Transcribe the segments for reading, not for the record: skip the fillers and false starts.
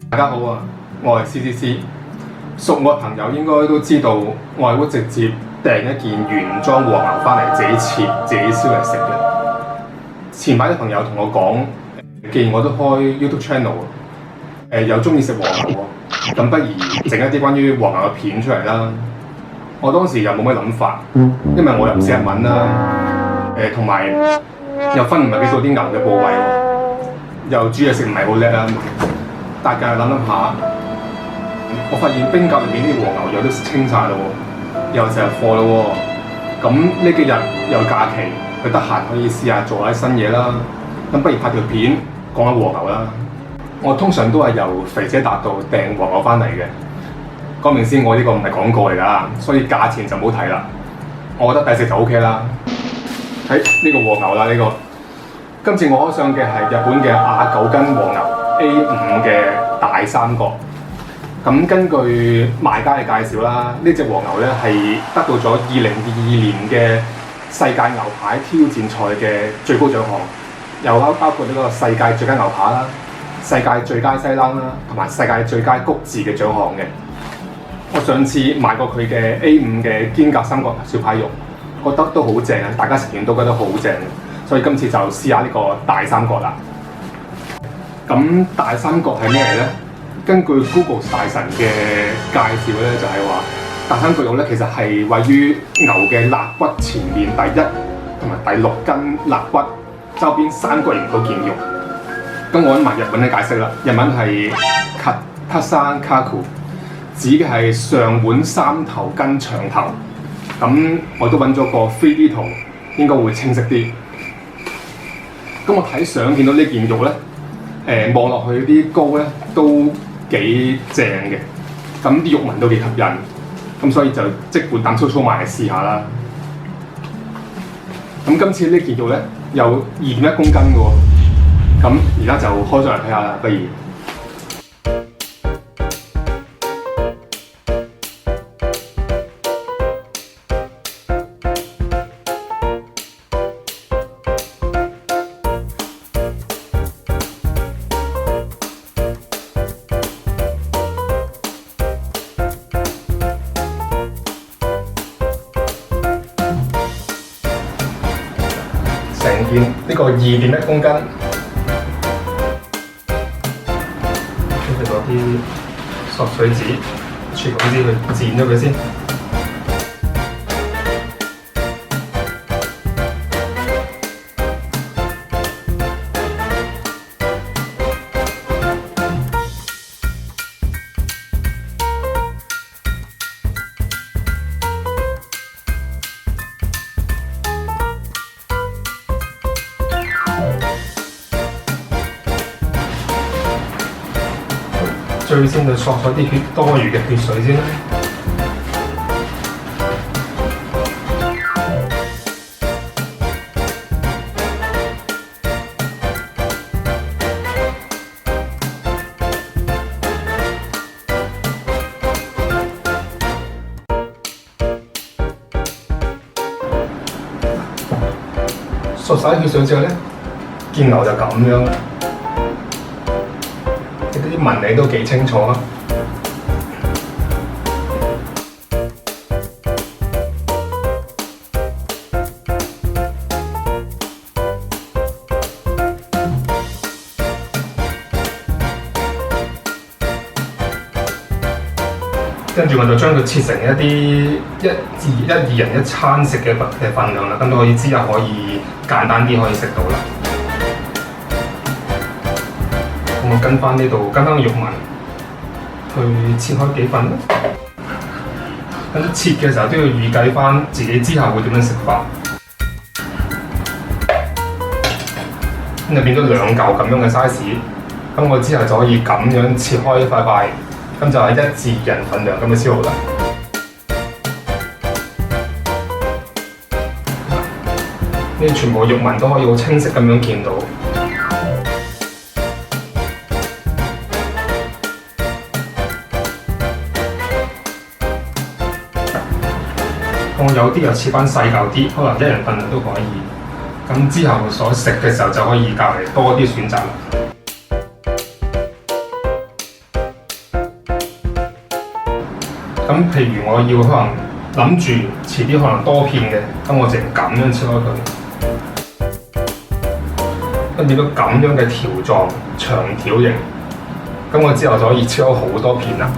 大家好啊，我係 CCC。熟我嘅朋友應該都知道，我係會直接訂一件原裝和牛翻嚟自己切、自己燒嚟食嘅。前排啲朋友同我講，既然我都開 YouTube channel，又中意食和牛喎，咁不如整一啲關於和牛嘅片出嚟啦。我當時又冇咩諗法，因為我又唔識日文啦，同埋又分唔係幾到啲牛嘅部位喎，又煮嘢食唔係好叻啦。大家諗諗下，我發現冰格裏面啲和牛肉都清晒咯喎，又成日貨咯喎。咁呢幾日有假期，佢得閒可以試下做下新嘢啦。咁不如拍條片講下和牛啦。我通常都係由肥姐達度訂和牛翻嚟嘅。講明先，我呢個唔係廣告嚟㗎，所以價錢就唔好睇啦。我覺得抵食就 OK 啦。睇呢個和牛啦，呢個今次我開上嘅係日本嘅亞九斤和牛 A5 嘅大三角。咁根據賣家嘅介紹啦，呢隻和牛咧係得到咗2022年嘅世界牛排挑戰賽嘅最高獎項，又包括呢個世界最佳牛扒啦、世界最佳西冷啦，同埋世界最佳谷字嘅獎項嘅。我上次買過佢嘅 A5 嘅肩胛三角小排肉，覺得都好正啊！大家食完都覺得好正，所以今次就試下呢個大三角啦。咁大三角係咩嚟咧？根據 Google 大神嘅介紹咧，就係話大三角肉咧其實係位於牛嘅肋骨前面第1同埋第6根肋骨周邊三角形嗰件肉。咁我揾埋日文嘅解釋啦，日文係 Katasan Kaku， 指嘅係上腕三頭筋長頭。咁我都揾咗個 3D 圖，應該會清晰啲。咁我睇相見到呢件肉咧，望落去啲膏咧都幾正嘅，咁啲肉紋都幾吸引，咁所以就即管膽粗粗埋嚟試下啦。咁今次呢件肉咧有2.1公斤嘅喎，咁而家就開咗嚟睇下啦，不如。成件呢個2.1公斤，跟住攞啲索水紙、廚房紙去剪咗佢先。最先就索咗啲多餘嘅血水先啦。索晒血水之後咧，件牛就咁樣啦。啲紋理都幾清楚啊！跟住我就將佢切成一啲1至2人一餐食嘅份量啦，咁都可以之後可以簡單啲可以食到啦。我跟翻呢度，跟翻個肉紋去切開幾份啦。咁切嘅時候都要預計翻自己之後會點樣食法。咁就變咗2嚿咁樣嘅 size。咁我之後就可以咁樣切開一塊塊，咁就係1至2人份量咁嘅先好啦。呢全部肉紋都可以好清晰咁樣見到。我有啲又切翻細嚿啲，可能1人份量都可以。咁之後所食嘅時候就可以較嚟多啲選擇啦。咁譬如我要可能諗住遲啲可能多片嘅，咁我就咁樣切開佢，跟住都咁樣嘅條狀長條形，咁我之後就可以切開好多片啦。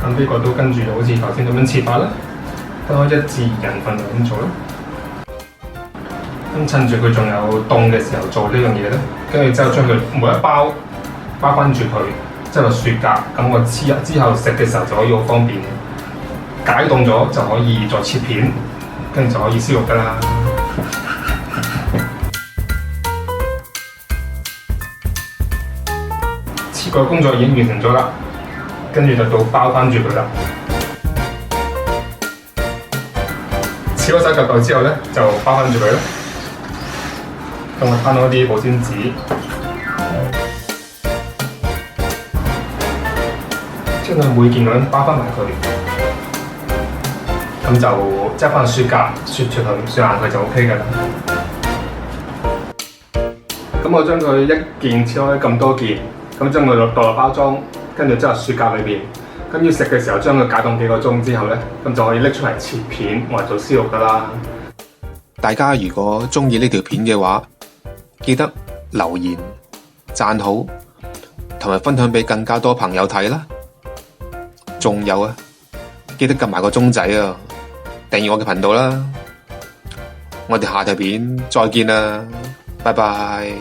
咁呢個都跟住好似頭先咁樣切法啦，都一致人份量咁做啦。咁趁住佢仲有凍嘅時候做呢樣嘢咧，跟住之後將佢每一包翻住佢，即係個雪格。咁我之後食嘅時候就可以好方便，解凍咗就可以再切片，跟住就可以燒肉㗎啦。切個工作已經完成咗啦，跟住就到包翻住佢啦。切好晒嚿嚿之後咧，就包翻住佢啦。咁我攤多啲保鮮紙，將佢每件咁樣包翻埋佢，咁就擠翻雪格，雪住佢，雪硬佢就 OK 㗎啦。咁我將佢一件切開咁多件，咁將佢倒落包裝，跟住擠入雪格裏邊。咁要食嘅時候，將佢解凍幾個鐘之後咧，咁就可以拎出嚟切片，或者做燒肉㗎啦。大家如果鍾意呢條片嘅話，記得留言、讚好，同埋分享俾更加多朋友睇啦。仲有啊，記得撳埋個鐘仔啊，訂閱我嘅頻道啦。我哋下條片再見啦，拜拜。